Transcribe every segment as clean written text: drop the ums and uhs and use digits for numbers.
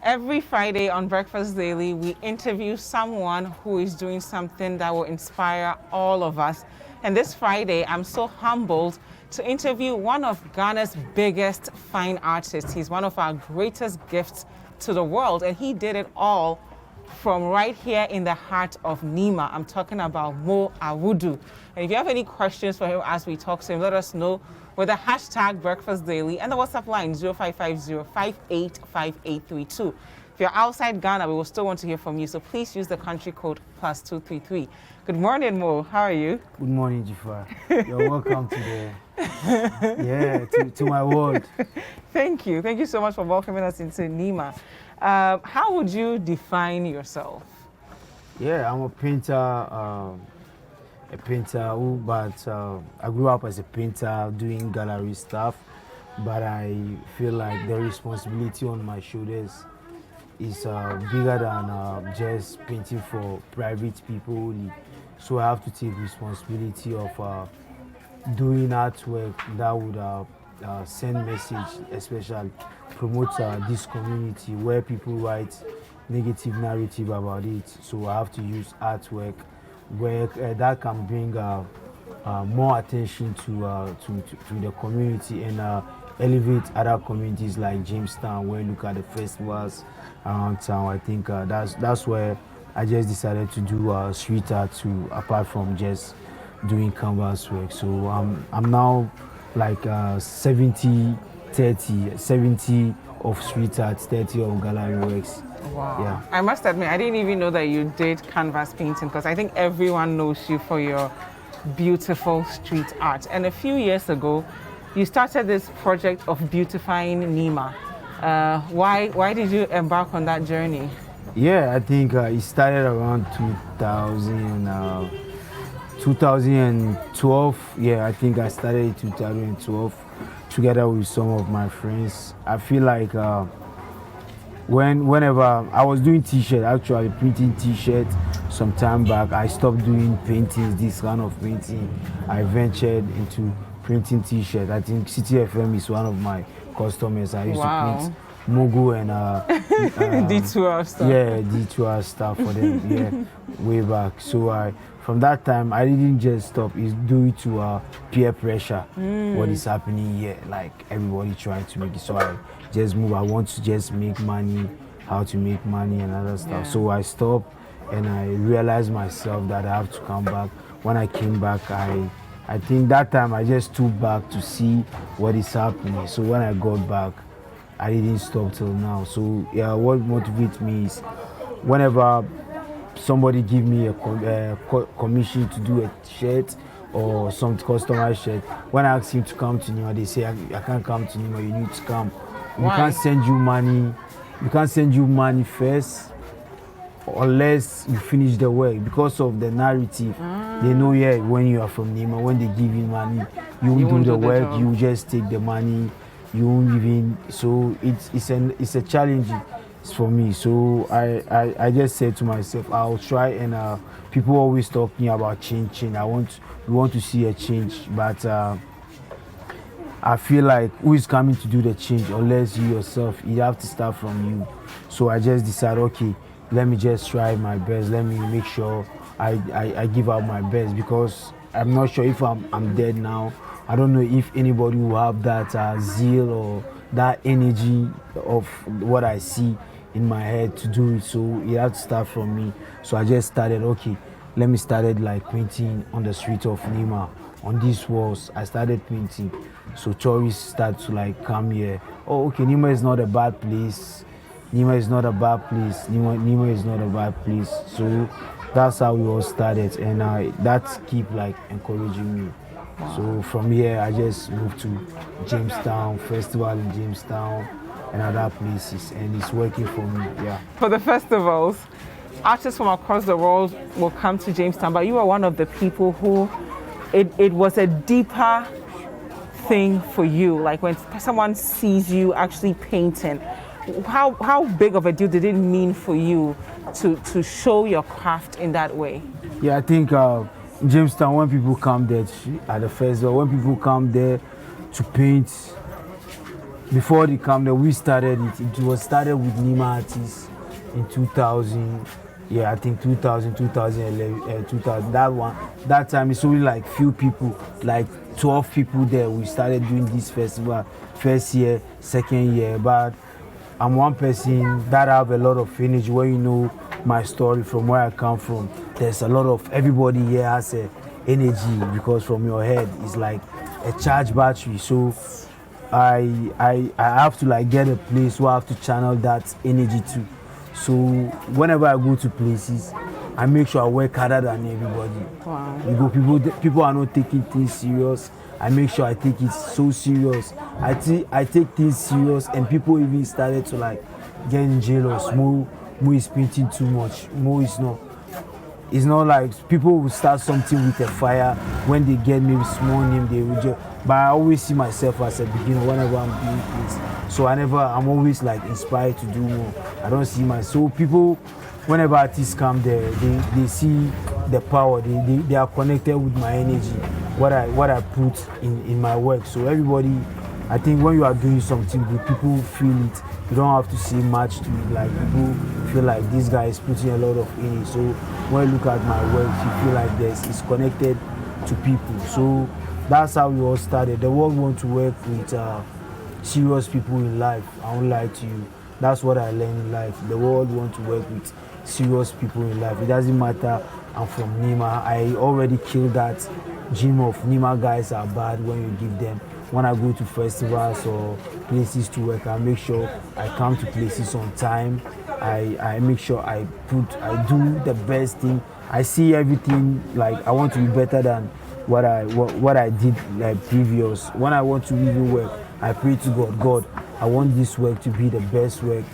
Every Friday on Breakfast Daily, we interview someone who is doing something that will inspire all of us. And this Friday, I'm so humbled to interview one of Ghana's biggest fine artists. He's one of our greatest gifts to the world, and he did it all from right here in the heart of Nima. I'm talking about Moh Awudu. And if you have any questions for him as we talk to him, let us know with the hashtag Breakfast Daily and the WhatsApp line 0550-585832. If you're outside Ghana, we will still want to hear from you, so please use the country code +233. Good morning, Mo. How are you? Good morning, Dziffa. You're welcome to my world. Thank you. Thank you so much for welcoming us into Nima. How would you define yourself? Yeah, I'm a painter. I grew up as a painter doing gallery stuff, but I feel like the responsibility on my shoulders is bigger than just painting for private people only. So I have to take responsibility of doing artwork that would send message, especially promote this community where people write negative narrative about it. So I have to use artwork where that can bring more attention to the community and elevate other communities like Jamestown. When you look at the festivals around town, I think that's where I just decided to do street art too, apart from just doing canvas work. So I'm now like 70-30, 70 of street art, 30 of gallery works. Wow. Yeah. I must admit, I didn't even know that you did canvas painting, because I think everyone knows you for your beautiful street art. And a few years ago, you started this project of beautifying Nima. Why did you embark on that journey? Yeah, I think it started around 2012. Yeah, I think I started in 2012 together with some of my friends. I feel like whenever I was doing t-shirt, actually printing t-shirt some time back, I stopped doing paintings, this kind of painting. I ventured into printing t-shirt. I think Citi FM is one of my customers. I used to print Mogo and D2R stuff. Yeah, D2R stuff for them. Yeah, way back. So from that time, I didn't just stop. It's due to peer pressure. What is happening here? Like everybody trying to make it. So I just move. I want to just make money, how to make money and other stuff. Yeah. So I stopped and I realized myself that I have to come back. When I came back, I think that time I just took back to see what is happening. So when I got back, I didn't stop till now. So yeah, what motivates me is whenever somebody give me a commission to do a shirt or some customer shirt, when I ask him to come to Nima, they say I can't come to Nima, you need to come. We can't send you money. We can't send you money first unless you finish the work, because of the narrative. They know, yeah, when you are from Nima, when they give you money, you won't do the work, you just take the money. You won't even, so it's a challenge for me. So I just said to myself, I'll try. And people always talking about change. We want to see a change, but I feel like who is coming to do the change unless you yourself? You have to start from you. So I just decided, okay, let me just try my best. Let me make sure I give out my best, because I'm not sure if I'm dead now. I don't know if anybody will have that zeal or that energy of what I see in my head to do it. So it had to start from me. So I just started, okay, let me started like painting on the street of Nima. On these walls, I started painting. So tourists start to like come here. Oh, okay, Nima is not a bad place. Nima is not a bad place. Nima is not a bad place. So that's how we all started, and that keep like encouraging me. Wow. So from here, I just moved to Jamestown, festival in Jamestown and other places, and it's working for me, yeah. For the festivals, artists from across the world will come to Jamestown, but you are one of the people who, it was a deeper thing for you. Like when someone sees you actually painting, how big of a deal did it mean for you to show your craft in that way? Yeah, I think Jamestown, when people come there at the festival, when people come there to paint, before the camp, we started it. It was started with Nima artists in 2000. Yeah, I think 2000, 2011, 2000. That one, that time it's only like few people, like 12 people there. We started doing this festival, first year, second year. But I'm one person that have a lot of energy. When you know my story from where I come from, there's a lot of everybody here has a energy because from your head it's like a charge battery. So I have to like get a place where I have to channel that energy to. So whenever I go to places, I make sure I work harder than everybody. Wow. You go, people are not taking things serious. I make sure I take it so serious. I take things serious, and people even started to like get jealous. Mo is painting too much. Mo is not. It's not like people will start something with a fire when they get maybe small name they will just. But I always see myself as a beginner whenever I'm doing things. So I'm always like inspired to do more. I don't see myself. So people, whenever artists come there, they see the power. They are connected with my energy, what I put in my work. So everybody, I think when you are doing something good, people feel it. You don't have to say much to it. Like people feel like this guy is putting a lot of energy. So when you look at my work, you feel like it's connected to people. So that's how we all started. The world want to work with serious people in life. I won't lie to you. That's what I learned in life. The world want to work with serious people in life. It doesn't matter I'm from Nima. I already killed that dream of Nima guys are bad when you give them. When I go to festivals or places to work, I make sure I come to places on time. I make sure I do the best thing. I see everything like I want to be better than what I did like previous. When I want to even work, I pray to God. God, I want this work to be the best work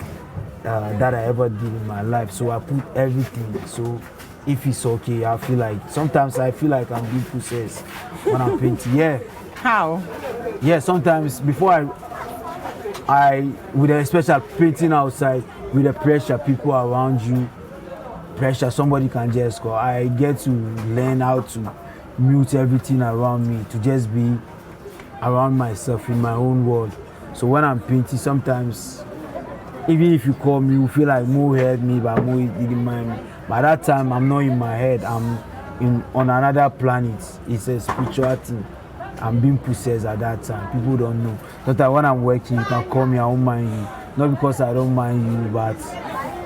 that I ever did in my life. So I put everything. So if it's okay, sometimes I feel like I'm being possessed when I'm painting. Yeah. How? Yeah, sometimes before I with a special painting outside with the pressure, people around you, pressure, somebody can just go. I get to learn how to mute everything around me, to just be around myself in my own world. So when I'm painting, sometimes even if you call me, you feel like Mo heard me, but Mo didn't mind me. By that time, I'm not in my head. I'm on another planet. It's a spiritual thing. I'm being possessed at that time. People don't know. But when I'm working, you can call me, I won't mind you. Not because I don't mind you, but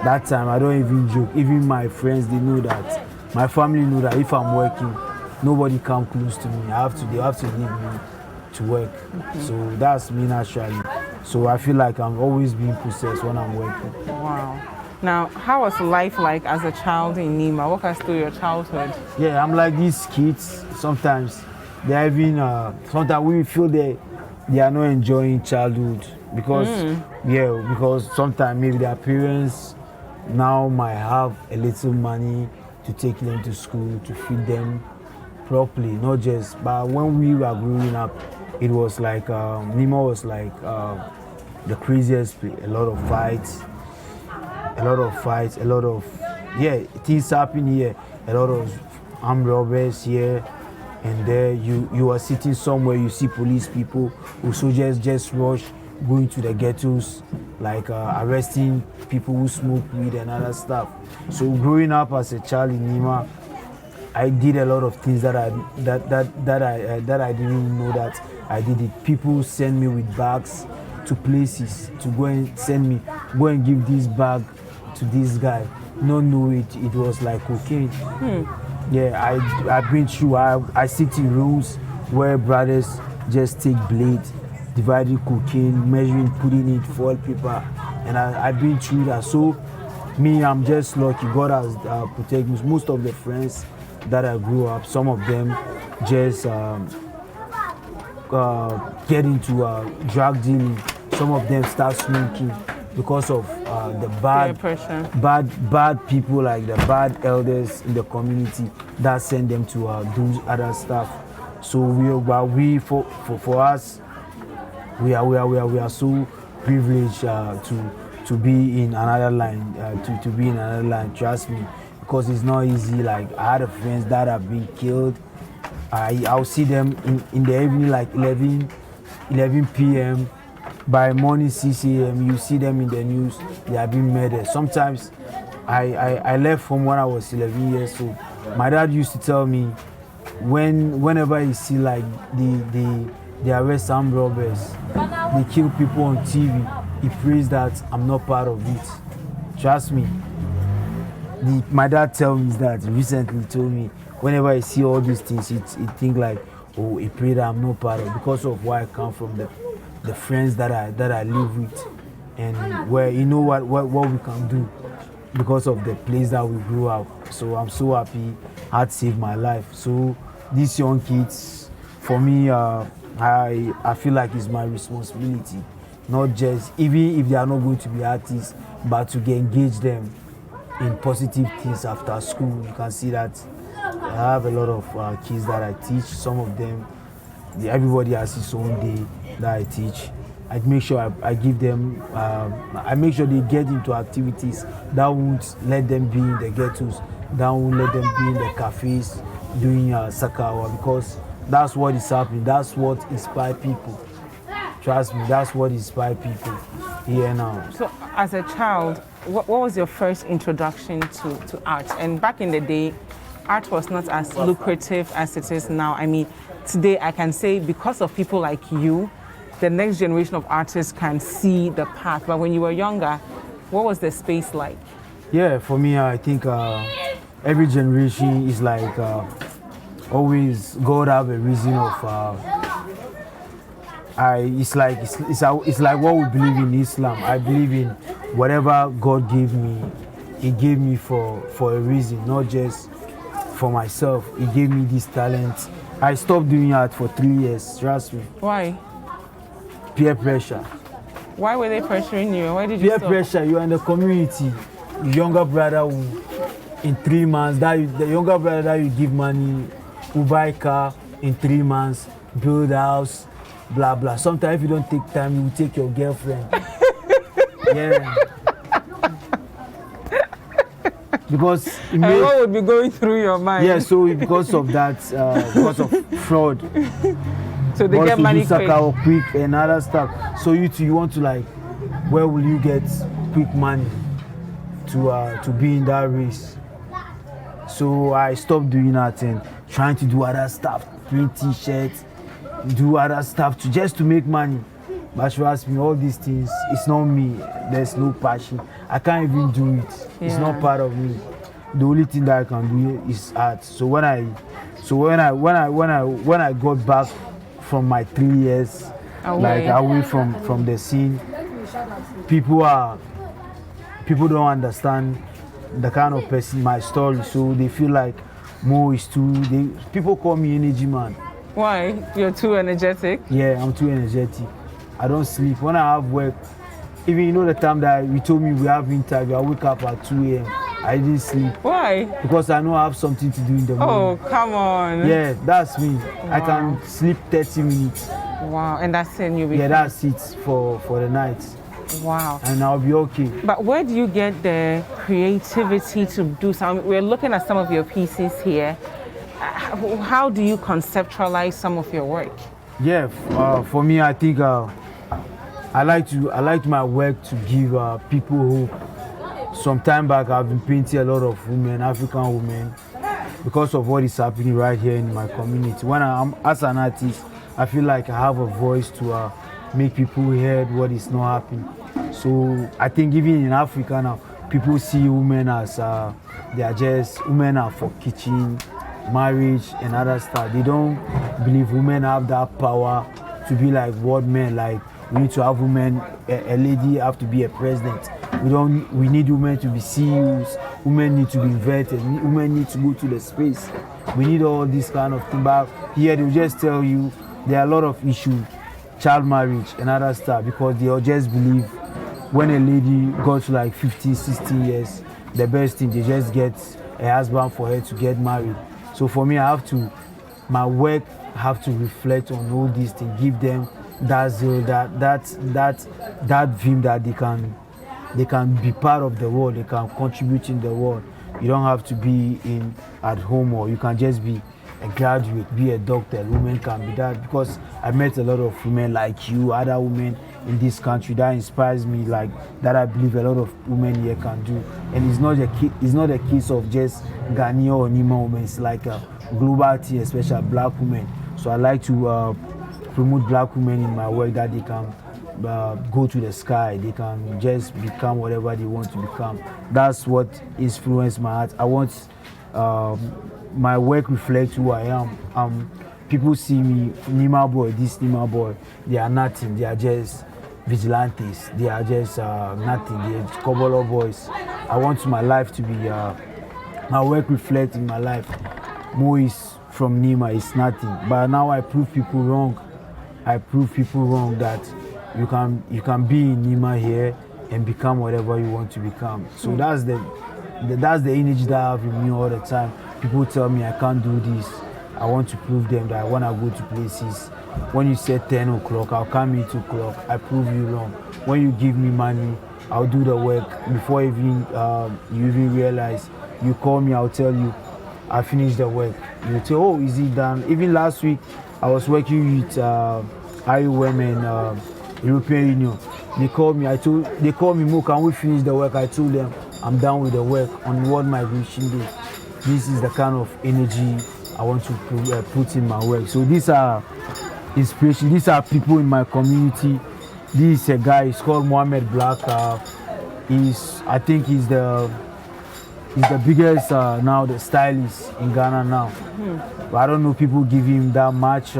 that time I don't even joke. Even my friends, they know that. My family know that if I'm working, nobody come close to me. They have to leave me to work. Mm-hmm. So that's me naturally. So I feel like I'm always being possessed when I'm working. Wow. Now, how was life like as a child in Nima? Walk us through your childhood. Yeah, I'm like these kids. Sometimes they're even, sometimes we feel they are not enjoying childhood because sometimes maybe their parents now might have a little money to take them to school, to feed them properly, not just, but when we were growing up, it was like, Nima was like the craziest place. A lot of fights, things happen here, a lot of armed robbers here and there. You are sitting somewhere, you see police people who soldiers just rush, going to the ghettos, like arresting people who smoke weed and other stuff. So growing up as a child in Nima, I did a lot of things that I didn't even know that I did it. People send me with bags to places to go and give this bag to this guy. Not know it was like cocaine. Yeah, I've been through. I sit in rooms where brothers just take blades, dividing cocaine, measuring, putting it, foil paper, and I've been through that. So me, I'm just lucky. God has protected me. Most of the friends that I grew up, some of them just get into drug dealing. Some of them start smoking because of the bad people, like the bad elders in the community that send them to do other stuff. So for us, we are so privileged to be in another line, to be in another line. Trust me, because it's not easy. Like I had friends that have been killed. I'll see them in the evening, like 11 p.m. by morning 6 a.m. you see them in the news, they are being murdered. Sometimes I left home when I was 11 years old. My dad used to tell me whenever he see like they arrest armed robbers, they kill people on TV, he prays that I'm not part of it. Trust me. My dad tell me that recently told me whenever I see all these things, he think like, oh, he pray that I'm not part of it because of where I come from, the friends that I live with, and where you know what we can do because of the place that we grew up. So I'm so happy I had saved my life. So these young kids, for me, I feel like it's my responsibility, not just even if they are not going to be artists, but to engage them in positive things after school. You can see that I have a lot of kids that I teach. Some of them, everybody has his own day that I teach. I make sure I give them, I make sure they get into activities that won't let them be in the ghettos, that won't let them be in the cafes doing soccer hour, because that's what is happening. That's what inspires people. Trust me, that's what inspires people here now. So as a child, what was your first introduction to art? And back in the day, art was not as lucrative as it is now. I mean, today I can say because of people like you, the next generation of artists can see the path. But when you were younger, what was the space like? Yeah, for me, I think every generation is like always God have a reason of. It's like what we believe in Islam. I believe in whatever God gave me, He gave me for a reason, not just for myself. He gave me this talent. I stopped doing art for 3 years. Trust me. Why? Peer pressure. Why were they pressuring you? Why did you Peer stop? pressure. You are in the community. Younger brother who, in 3 months, the younger brother that you give money, who buy car in 3 months, build house, blah blah. Sometimes if you don't take time, you will take your girlfriend. Yeah. Because what would be going through your mind? Yeah, so because of that, because of fraud. So they get money quick and other stuff. So you want to like, where will you get quick money to be in that race? So I stopped doing that and trying to do other stuff, print t-shirts, do other stuff just to make money. But trust me, all these things, it's not me. There's no passion. I can't even do it. Yeah. It's not part of me. The only thing that I can do is art. So when I got back from my 3 years, away from the scene, people don't understand the kind of person, my story. So they feel like Moh is people call me energy man. Why? You're too energetic? Yeah, I'm too energetic. I don't sleep. When I have work, even the time that you told me we have interview, I wake up at 2 a.m. I didn't sleep. Why? Because I know I have something to do in the morning. Oh, come on. Yeah, that's me. Wow. I can sleep 30 minutes. Wow, and that's it, you'll be Yeah, that's it for the night. Wow. And I'll be okay. But where do you get the creativity to do something? We're looking at some of your pieces here. How do you conceptualize some of your work? Yeah, for me, I think I like my work to give people hope. Some time back, I've been painting a lot of women, African women, because of what is happening right here in my community. When I'm as an artist, I feel like I have a voice to make people hear what is not happening. So I think even in Africa now, people see women as women are for kitchen, marriage and other stuff. They don't believe women have that power to be like what men like. We need to have women, a lady have to be a president. We need women to be CEOs. Women need to be invited. Women need to go to the space. We need all this kind of thing. But here they'll just tell you there are a lot of issues, child marriage and other stuff, because they'll just believe when a lady goes to like 15, 16 years, the best thing, they just get a husband for her to get married. So for me, my work have to reflect on all these things, give them that zeal, that dream that they can be part of the world, they can contribute in the world. You don't have to be at home, or you can just be a graduate, be a doctor. Women can be that, because I met a lot of women like you, other women in this country that inspires me, like that I believe a lot of women here can do. And it's not a case of just Ghanaian or Nima women. It's like a global thing, especially black women. So I like to promote black women in my work, that they can go to the sky, they can just become whatever they want to become. That's what influenced my art. I want my work reflect who I am. People see me, Nima boy, this Nima boy, they are nothing, they are just vigilantes, they are just nothing, they are couple of boys. I want my life to be, my work reflect in my life. Moh is from Nima, it's nothing. But now I prove people wrong. I prove people wrong that you can be in Nima here and become whatever you want to become. So that's the energy that I have in me all the time. People tell me I can't do this. I want to prove them that I want to go to places. When you say 10 o'clock, I'll come 8 o'clock. I prove you wrong. When you give me money, I'll do the work. Before you even realize, you call me, I'll tell you, I finished the work. You say, oh, is it done? Even last week, I was working with IOM and European Union. They called me, Mo, can we finish the work? I told them, I'm done with the work on World Migration Day. This is the kind of energy I want to put in my work. So these are inspiration. These are people in my community. This is a guy, he's called Mohammed Black. I think he's the biggest now, the stylist in Ghana now. But I don't know, people give him that much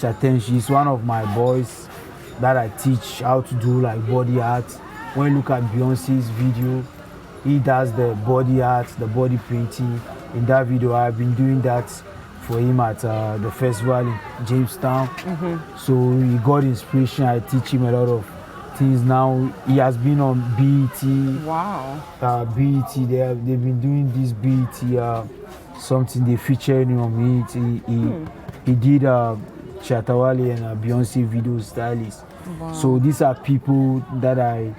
attention. He's one of my boys that I teach how to do like body art. When you look at Beyonce's video, he does the body art, the body painting. In that video, I've been doing that for him at the festival in Jamestown. So he got inspiration. I teach him a lot of things now. He has been on BET. Wow. BET, they've been doing this BET, something they featured him on it. He did Chatawale and Beyonce video stylist. Wow. So these are people that I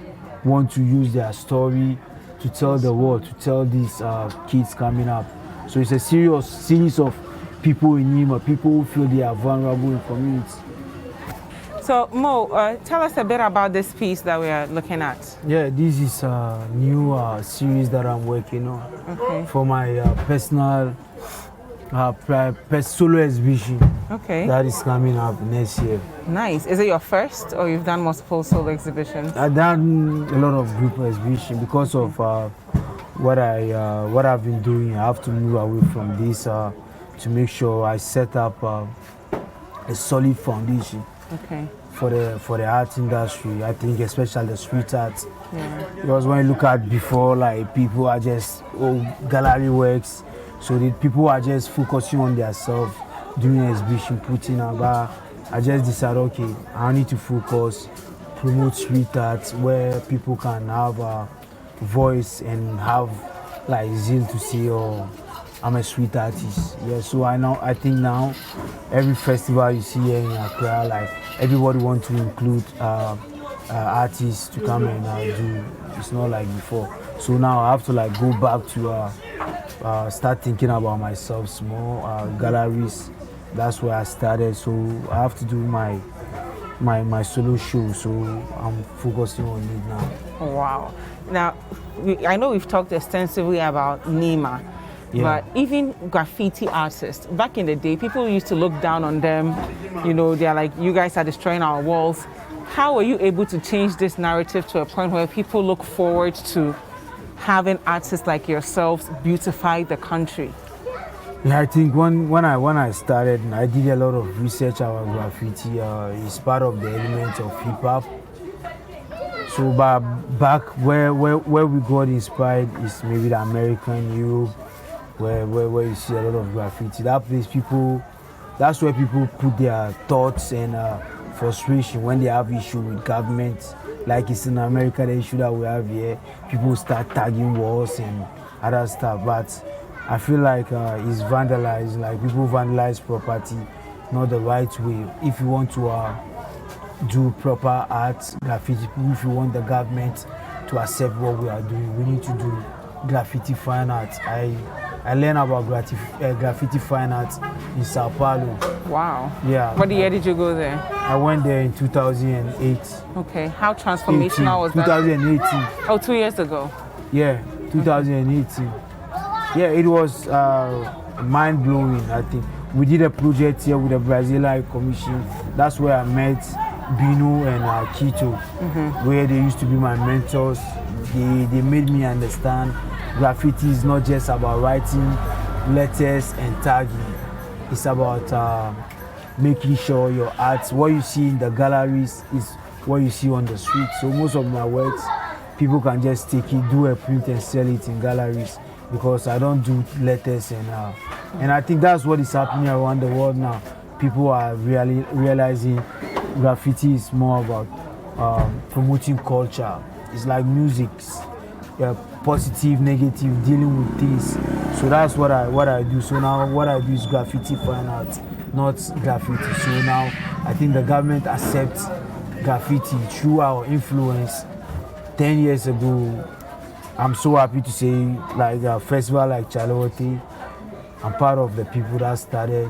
want to use their story to tell the world, to tell these kids coming up. So it's a series of people in Nima, people who feel they are vulnerable in communities. So Mo, tell us a bit about this piece that we are looking at. Yeah, this is a new series that I'm working on for my personal solo exhibition. Okay. That is coming up next year. Nice. Is it your first, or you've done multiple solo exhibitions? I've done a lot of group exhibition because of what I've been doing. I have to move away from this to make sure I set up a solid foundation. Okay. For the art industry, I think especially the street art. Yeah. Because when you look at before, like people are just gallery works, so the people are just focusing on themselves, doing exhibition, putting about. I just decided, okay, I need to focus, promote street art where people can have a voice and have like zeal to say, oh, I'm a street artist. Yeah, so I think now every festival you see here in Accra, like everybody wants to include artists to come and do. It's not like before. So now I have to like go back to start thinking about myself small, galleries. That's where I started. So I have to do my solo show. So I'm focusing on it now. Wow. Now, I know we've talked extensively about Nima. Yeah. But even graffiti artists, back in the day, people used to look down on them. You know, they're like, you guys are destroying our walls. How were you able to change this narrative to a point where people look forward to having artists like yourselves beautify the country? Yeah, I think when I started, I did a lot of research about graffiti. It's part of the elements of hip hop. So back where we got inspired is maybe the American, Europe, where you see a lot of graffiti. That place, that's where people put their thoughts and frustration when they have issue with government. Like it's in America, the issue that we have here, people start tagging walls and other stuff. But I feel like it's vandalized, like people vandalize property, not the right way. If you want to do proper art, graffiti, if you want the government to accept what we are doing, we need to do graffiti fine art. I learned about graffiti fine art in Sao Paulo. Wow. Yeah. What year did you go there? I went there in 2008. Okay. How transformational was that? 2018. Oh, 2 years ago. Yeah, 2018. Yeah, it was mind blowing. I think we did a project here with the Brazilian Commission. That's where I met Bino and Kito, where they used to be my mentors. They made me understand graffiti is not just about writing letters and tagging. It's about making sure your art, what you see in the galleries, is what you see on the street. So most of my works, people can just take it, do a print and sell it in galleries, because I don't do letters and I think that's what is happening around the world now. People are really realizing graffiti is more about promoting culture. It's like music, positive, negative, dealing with things. So that's what I do. So now what I do is graffiti fine art, not graffiti. So now I think the government accepts graffiti through our influence. 10 years ago, I'm so happy to say, like a festival like Charlotte, I'm part of the people that started.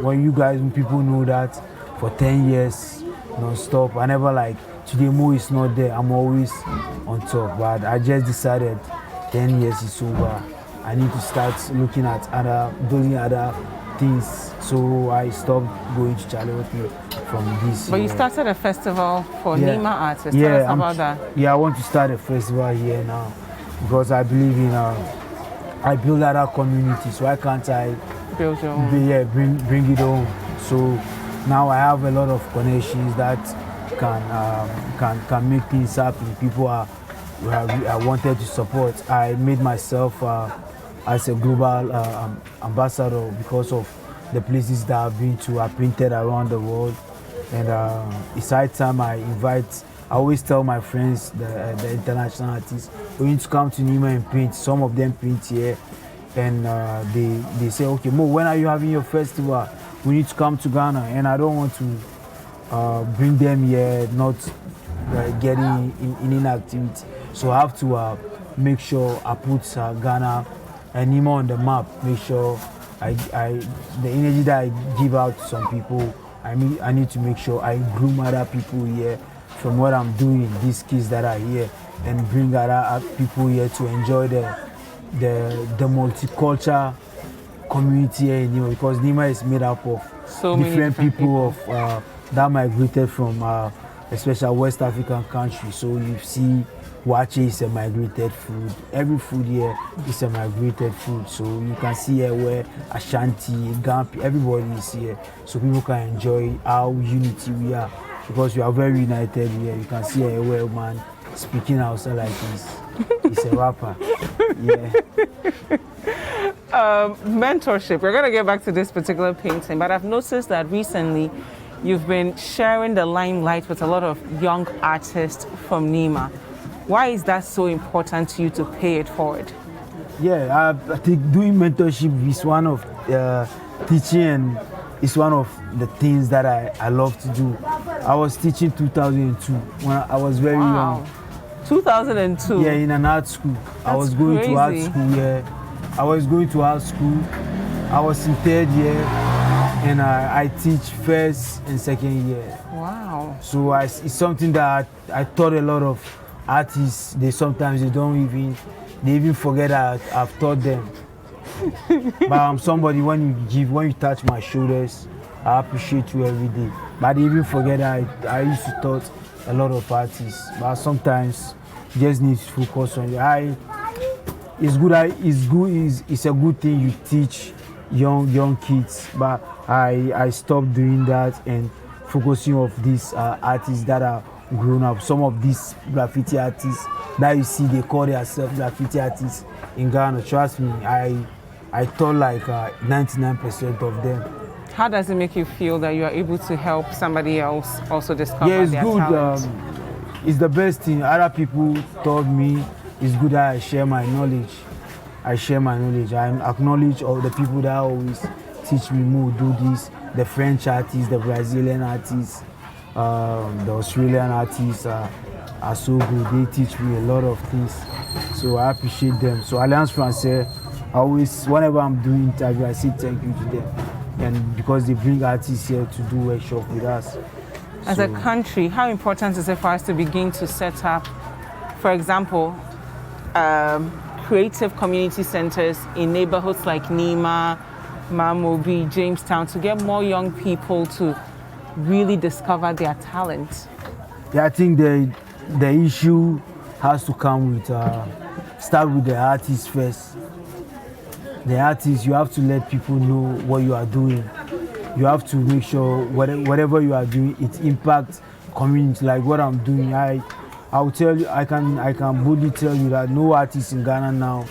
When people know that for 10 years, non-stop, I never like, today Moh is not there, I'm always on top. But I just decided 10 years is over. I need to start looking at doing other things. So I stopped going to Charlotte from this But year. you started a festival for Nima artists. Yeah, Tell us about that. Yeah, I want to start a festival here now because I believe in I build other communities. Why can't I Build your own. bring it home? So now I have a lot of connections that can make things happen. People I wanted to support. I made myself as a global ambassador because of the places that I've been to. I printed around the world, and it's high time I always tell my friends, the international artists, we need to come to Nima and print. Some of them print here, and they say, okay, Moh, when are you having your festival? We need to come to Ghana, and I don't want to bring them here, not getting in inactivity. So I have to make sure I put Ghana and Nima on the map. Make sure the energy that I give out to some people, I need to make sure I groom other people here from what I'm doing, these kids that are here, and bring other people here to enjoy the multicultural community here in Nima, because Nima is made up of so different people that migrated from especially West African countries. So you see Wache is a migrated food. Every food here is a migrated food. So you can see here where Ashanti, Gampi, everybody is here. So people can enjoy how unity we are, because we are very united here. You can see here where man speaking outside like this. He's a rapper. Yeah. Mentorship. We're going to get back to this particular painting, but I've noticed that recently you've been sharing the limelight with a lot of young artists from Nima. Why is that so important to you to pay it forward? Yeah, I think doing mentorship is one of teaching, and it's one of the things that I love to do. I was teaching 2002 when I was very young. 2002? Yeah, in an art school. I was going to art school, yeah. I was going to art school. I was in third year, and I teach first and second year. Wow. So it's something that I taught a lot of artists. They even forget that I've taught them. But I'm somebody, when you touch my shoulders, I appreciate you every day. But they even forget that I used to taught a lot of artists. But sometimes you just need to focus on you. It's a good thing you teach young kids. But I stopped doing that and focusing on these artists that are grown up. Some of these graffiti artists that you see, they call themselves graffiti artists in Ghana. Trust me, I taught like 99% of them. How does it make you feel that you are able to help somebody else also discover their talent? It's the best thing. Other people told me it's good that I share my knowledge. I acknowledge all the people that always teach me more, do this. The French artists, the Brazilian artists, the Australian artists are so good. They teach me a lot of things. So I appreciate them. So Alliance Française always, whenever I'm doing interview, I say thank you to them, and because they bring artists here to do workshop with us. As a country, how important is it for us to begin to set up, for example, creative community centers in neighborhoods like Nima, Mamobi, Jamestown, to get more young people to really discover their talent? Yeah, I think the issue has to come with, start with the artists first. The artists, you have to let people know what you are doing. You have to make sure whatever you are doing, it impacts community. Like what I'm doing, I'll tell you, I can boldly tell you that no artist in Ghana now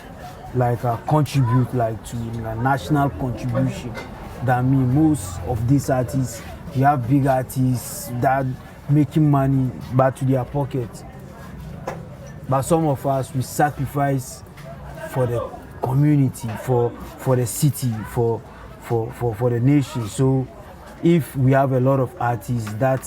contribute like to a national contribution than me. Most of these artists, we have big artists that making money back to their pocket. But some of us, we sacrifice for the community, for the city, for the nation. So if we have a lot of artists that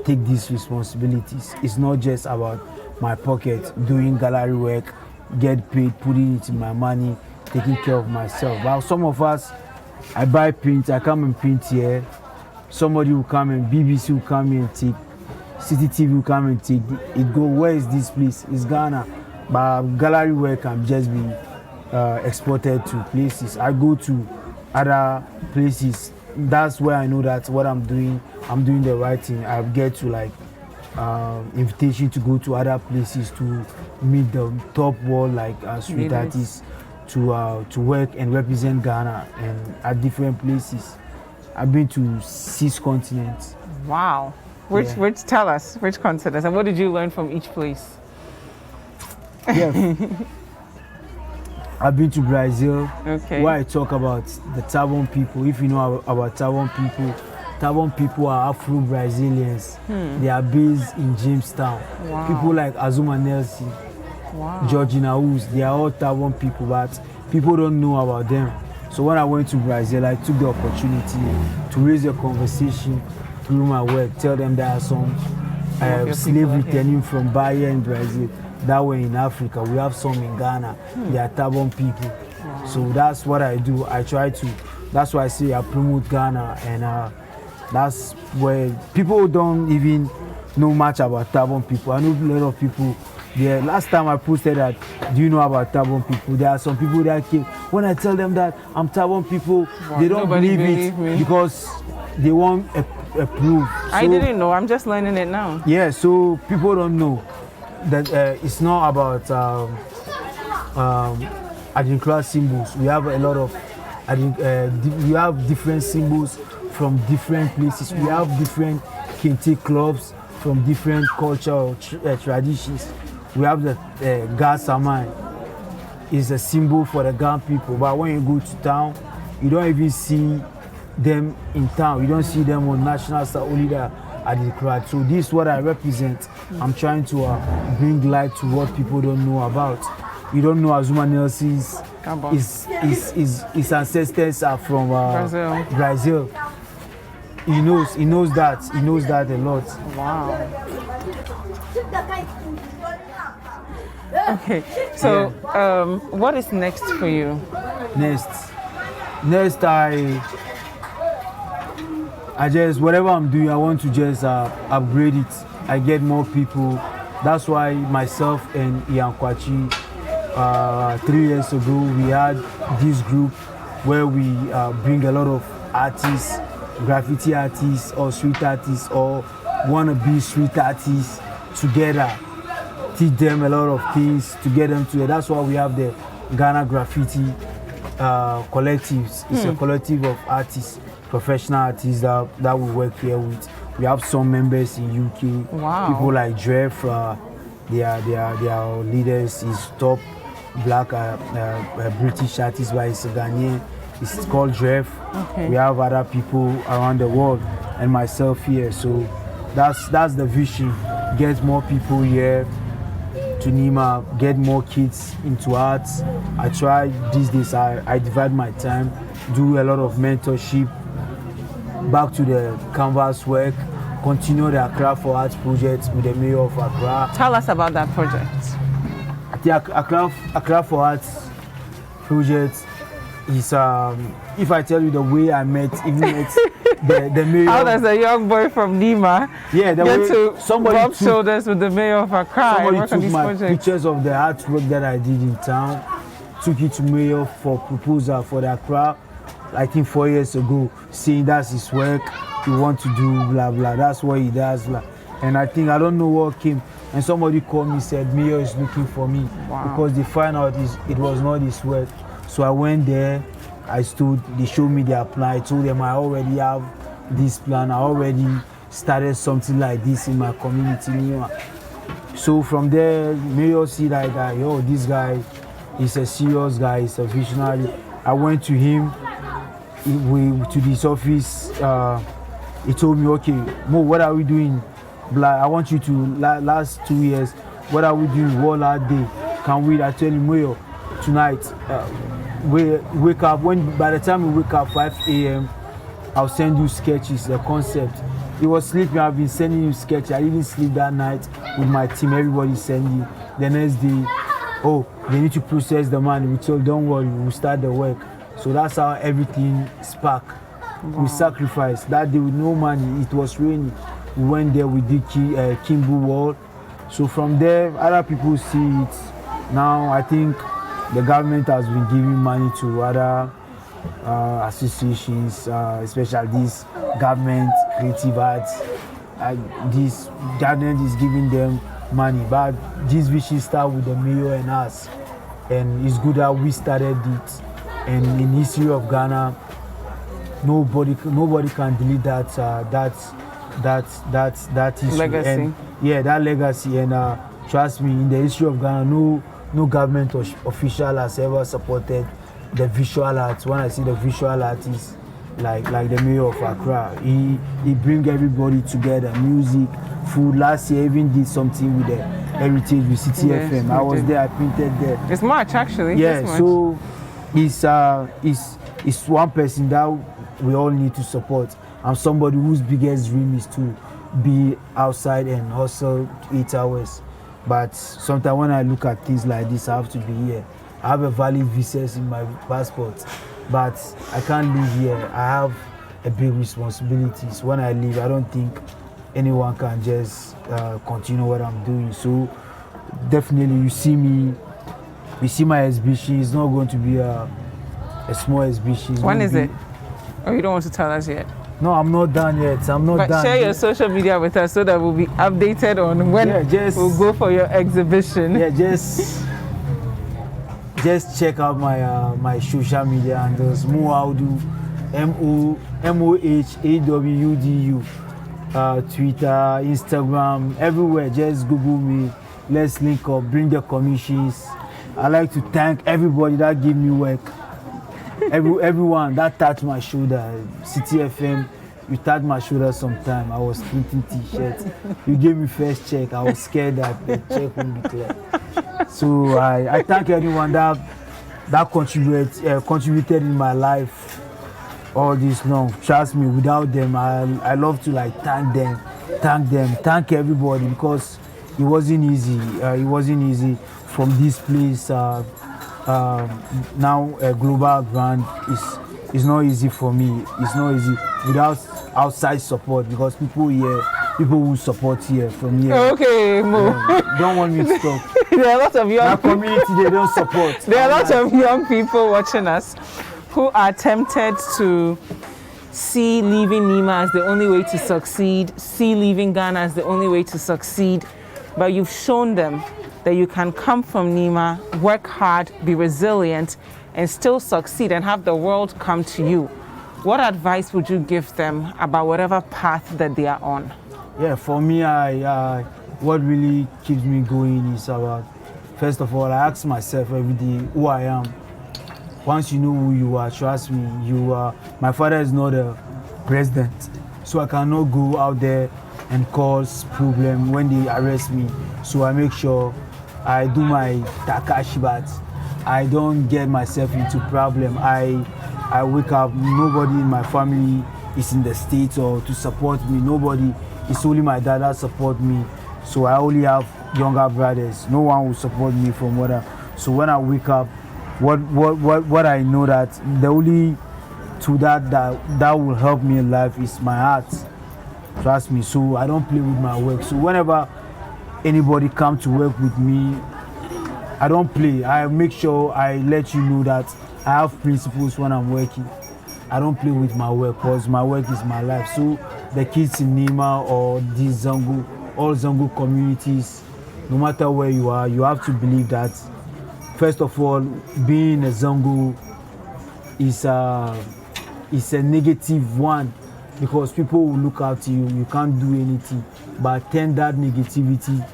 take these responsibilities, it's not just about my pocket, doing gallery work, get paid, putting it in my money, taking care of myself. But some of us, I buy paint, I come and paint here. Somebody will come and BBC will come here and take, Citi TV will come and take it. Go, where is this place? It's Ghana. But gallery work can just be exported to places. I go to other places. That's where I know that what I'm doing the right thing. I get to like invitation to go to other places to meet the top world like street artists to work and represent Ghana and at different places. I've been to 6 continents. Wow. Which tell us which continents and what did you learn from each place? Yeah. I've been to Brazil, okay, where I talk about the Tabon people. If you know about Tabon people are Afro-Brazilians. They are based in Jamestown. Wow. People like Azuma Nelson, wow, Georgina Woods, they are all Tabon people, but people don't know about them. So when I went to Brazil, I took the opportunity to raise a conversation through my work, tell them there are some slave returning from Bahia in Brazil that were in Africa. We have some in Ghana. They are Tabon people. Wow. So that's what I do. I try to, that's why I say I promote Ghana, and that's where people don't even know much about Tabon people. I know a lot of people. Yeah, last time I posted that, do you know about Tabon people? There are some people that came. When I tell them that I'm Tabon people, wow, they don't believe it because they want a proof. So, I didn't know. I'm just learning it now. Yeah, so people don't know that it's not about Adinkra symbols. We have a lot of we have different symbols from different places. We have different kente clubs from different cultural traditions. We have the Gasamai. It's a symbol for the Gan people. But when you go to town, you don't even see them in town. You don't see them on national star, only the Adinkra. So this is what I represent. I'm trying to bring light to what people don't know about. You don't know Azuma Nelson's his ancestors are from Brazil. He knows that a lot. Wow. Okay, so what is next for you? Next, I just, whatever I'm doing, I want to just upgrade it. I get more people. That's why myself and Ian Kwachi, 3 years ago, we had this group where we bring a lot of artists, graffiti artists or street artists or wannabe street artists together, teach them a lot of things to get them to it. That's why we have the Ghana Graffiti collectives. It's a collective of artists, professional artists that we work here with. We have some members in UK. Wow. People like Dziffa, they are leaders. He's top black British artist, but he's a Ghanaian. It's called Dziffa. Okay. We have other people around the world and myself here. So that's the vision. Get more people here to Nima, get more kids into arts. I try these days, I divide my time, do a lot of mentorship, back to the canvas work, continue the Accra for Arts project with the mayor of Accra. Tell us about that project. I think Accra for Arts project is if I tell you the way I even met the mayor. How does a young boy from Nima get to rub shoulders with the mayor of Accra? Somebody took my pictures of the artwork that I did in town, took it to mayor for proposal for the Accra, I think 4 years ago, saying that's his work, he want to do blah blah, that's what he does blah. And I think, I don't know what came, and somebody called me, said mayor is looking for me. Wow. Because they find out it was not his work. So I went there, I stood, they showed me their plan. I told them I already have this plan, I already started something like this in my community. So from there, mayor see that yo, this guy is a serious guy, he's a visionary. I went to him, to this office, he told me, okay, Mo, what are we doing? I want you to, last 2 years, what are we doing? What are they? Can we? I tell him, Mayor, tonight, we wake up, by the time we wake up 5 a.m., I'll send you sketches, the concept. He was sleeping, I've been sending him sketches. I didn't sleep that night with my team, everybody sending. The next day, oh, they need to process the money. We told, don't worry, we'll start the work. So that's how everything sparked. Wow. We sacrificed. That day with no money, it was raining. We went there, we did Kimbu Wall. So from there, other people see it. Now I think the government has been giving money to other associations, especially this government, creative arts. This government is giving them money. But this vision started with the mayor and us. And it's good that we started it. And in the history of Ghana, nobody can delete that history. Legacy. And, yeah, that legacy. And trust me, in the history of Ghana, no government official has ever supported the visual arts. When I say the visual artists, like the mayor of Accra, he bring everybody together, music, food. Last year, even did something with the heritage with Citi FM. I was there, I printed there. It's March actually. Yeah, so it's one person that we all need to support. I'm somebody whose biggest dream is to be outside and hustle 8 hours. But sometimes when I look at things like this, I have to be here. I have a valid visa in my passport, but I can't live here. I have a big responsibilities. When I leave, I don't think anyone can just continue what I'm doing. So definitely you see my exhibition. It's not going to be a small exhibition. When is it? Oh, you don't want to tell us yet? No, I'm not done yet. I'm not done. But share your social media with us so that we'll be updated on when we'll go for your exhibition. Yeah, just check out my social media handles. Moh Awudu, MOHAWUDU, Twitter, Instagram, everywhere. Just Google me. Let's link up. Bring the commissions. I like to thank everybody that gave me work. Everyone that touched my shoulder. Citi FM, you touched my shoulder sometime. I was printing t-shirts. You gave me first check. I was scared that the check wouldn't be clear. So I thank everyone that contributed in my life all this long. Trust me, without them, I love to thank everybody, because it wasn't easy. It wasn't easy from this place. Now a global brand is not easy for me. It's not easy without outside support, because people who support here from here. Okay, Mo. Don't want me to talk. There are lots of young community they don't support. There are lots of young people watching us who are tempted to see leaving Nima as the only way to succeed, see leaving Ghana as the only way to succeed. But you've shown them that you can come from Nima, work hard, be resilient, and still succeed and have the world come to you. What advice would you give them about whatever path that they are on? Yeah, for me, what really keeps me going is about, first of all, I ask myself every day who I am. Once you know who you are, trust me, my father is not a president, so I cannot go out there and cause problem when they arrest me. So I make sure I do my Takashi, but I don't get myself into problem. I wake up, nobody in my family is in the States or to support me. Nobody. It's only my dad that support me. So I only have younger brothers. No one will support me from what so when I wake up, what I know that the only tool that will help me in life is my art. Trust me. So I don't play with my work. So whenever anybody come to work with me, I don't play. I make sure I let you know that I have principles when I'm working. I don't play with my work because my work is my life. So the kids in Nima or these Zango, all Zango communities, no matter where you are, you have to believe that first of all, being a Zango is a negative one, because people will look after you. You can't do anything, but turn that negativity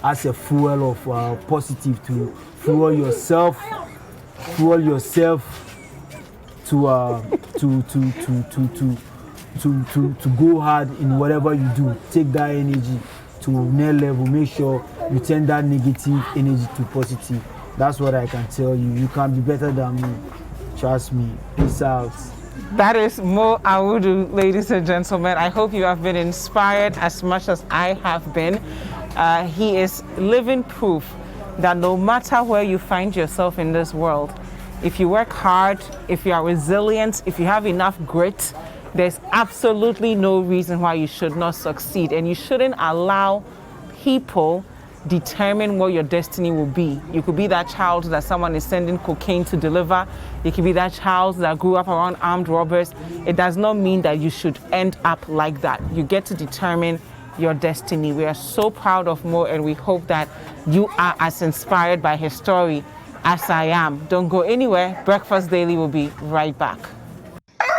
as a fuel of positive to fuel yourself to go hard in whatever you do. Take that energy to next level. Make sure you turn that negative energy to positive. That's what I can tell you. You can be better than me. Trust me. Peace out. That is Moh Awudu, ladies and gentlemen. I hope you have been inspired as much as I have been. He is living proof that no matter where you find yourself in this world, if you work hard, if you are resilient, if you have enough grit, there's absolutely no reason why you should not succeed. And you shouldn't allow people determine what your destiny will be. You could be that child that someone is sending cocaine to deliver. You could be that child that grew up around armed robbers. It does not mean that you should end up like that. You get to determine your destiny. We are so proud of Moh, and we hope that you are as inspired by his story as I am. Don't go anywhere. Breakfast Daily will be right back.